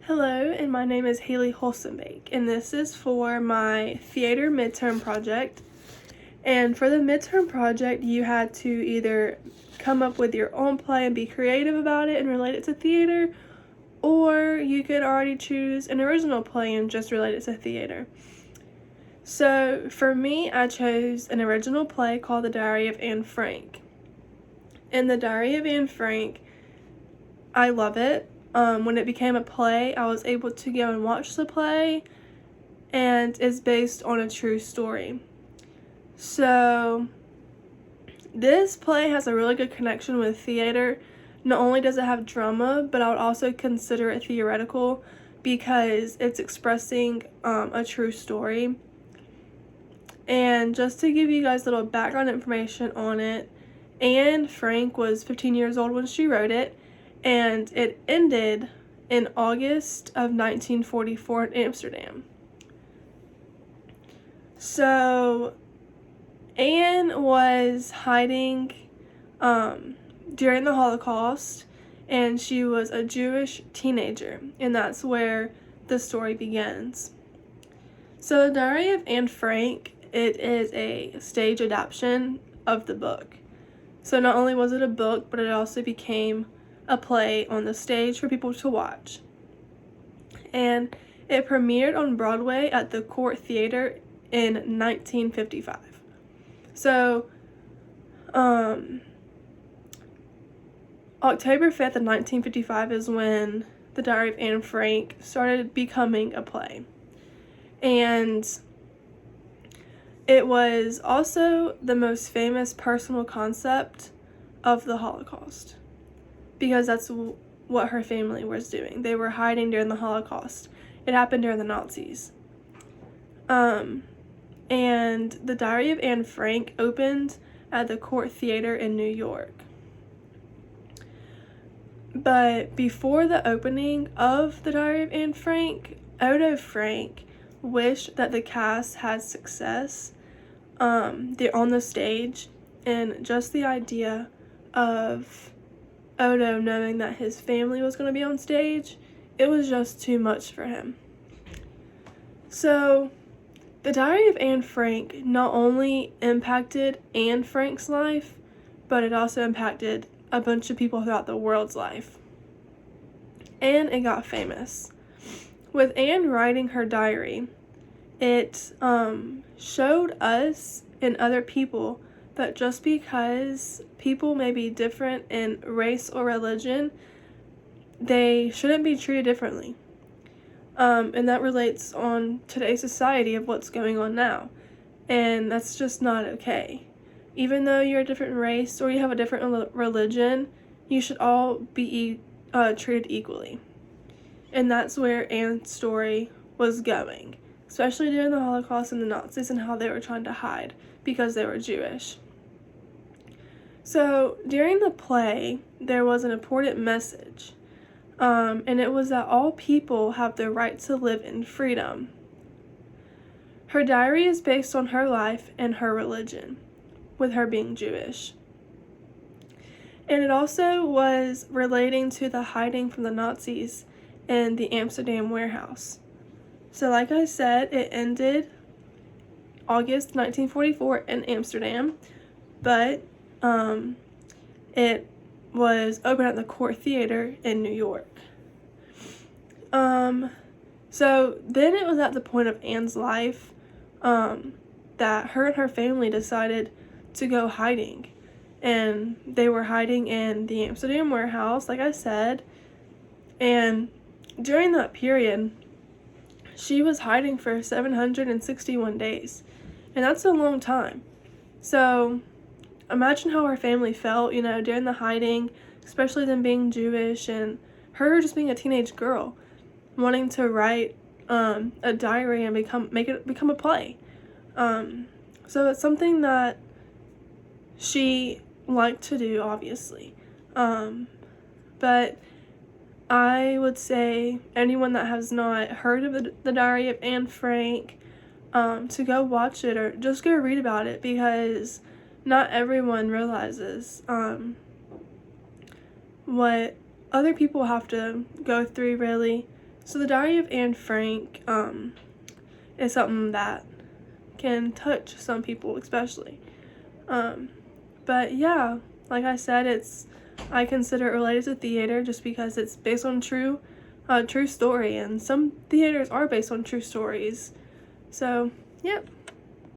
Hello, and my name is Haley Holstenbake, and this is for my theater midterm project. And for the midterm project, you had to either come up with your own play and be creative about it and relate it to theater, or you could already choose an original play and just relate it to theater. So for me, I chose an original play called The Diary of Anne Frank. In The Diary of Anne Frank, I love it. When it became a play, I was able to go and watch the play, and it's based on a true story. So this play has a really good connection with theater. Not only does it have drama, but I would also consider it theoretical because it's expressing a true story. And just to give you guys a little background information on it, Anne Frank was 15 years old when she wrote it, and it ended in August of 1944 in Amsterdam. So Anne was hiding during the Holocaust, and she was a Jewish teenager, and that's where the story begins. So The Diary of Anne Frank, it is a stage adaptation of the book. So not only was it a book, but it also became a play on the stage for people to watch. And it premiered on Broadway at the Court Theater in 1955. So, October 5th of 1955 is when The Diary of Anne Frank started becoming a play. And it was also the most famous personal concept of the Holocaust, because that's what her family was doing. They were hiding during the Holocaust. It happened during the Nazis. And The Diary of Anne Frank opened at the Court Theater in New York. But before the opening of The Diary of Anne Frank, Odo Frank wished that the cast had success on the stage, and just the idea of Odo knowing that his family was going to be on stage, it was just too much for him. So The Diary of Anne Frank not only impacted Anne Frank's life, but it also impacted a bunch of people throughout the world's life. And it got famous. With Anne writing her diary, it showed us and other people that just because people may be different in race or religion, they shouldn't be treated differently. And that relates on today's society of what's going on now. And that's just not okay. Even though you're a different race or you have a different religion, you should all be treated equally. And that's where Anne's story was going, especially during the Holocaust and the Nazis and how they were trying to hide because they were Jewish. So during the play, there was an important message, and it was that all people have the right to live in freedom. Her diary is based on her life and her religion, with her being Jewish. And it also was relating to the hiding from the Nazis in the Amsterdam warehouse. So like I said, it ended August 1944 in Amsterdam, but it was open at the Court Theater in New York. So then it was at the point of Anne's life that her and her family decided to go hiding. And they were hiding in the Amsterdam warehouse, like I said. And during that period, she was hiding for 761 days. And that's a long time. So imagine how her family felt, during the hiding, especially them being Jewish and her just being a teenage girl, wanting to write a diary and become a play. So it's something that she liked to do, obviously. But I would say anyone that has not heard of the Diary of Anne Frank, to go watch it or just go read about it, because not everyone realizes what other people have to go through really So the Diary of Anne Frank is something that can touch some people especially. But yeah, like I said, I consider it related to theater just because it's based on true story, and some theaters are based on true stories. So, yep.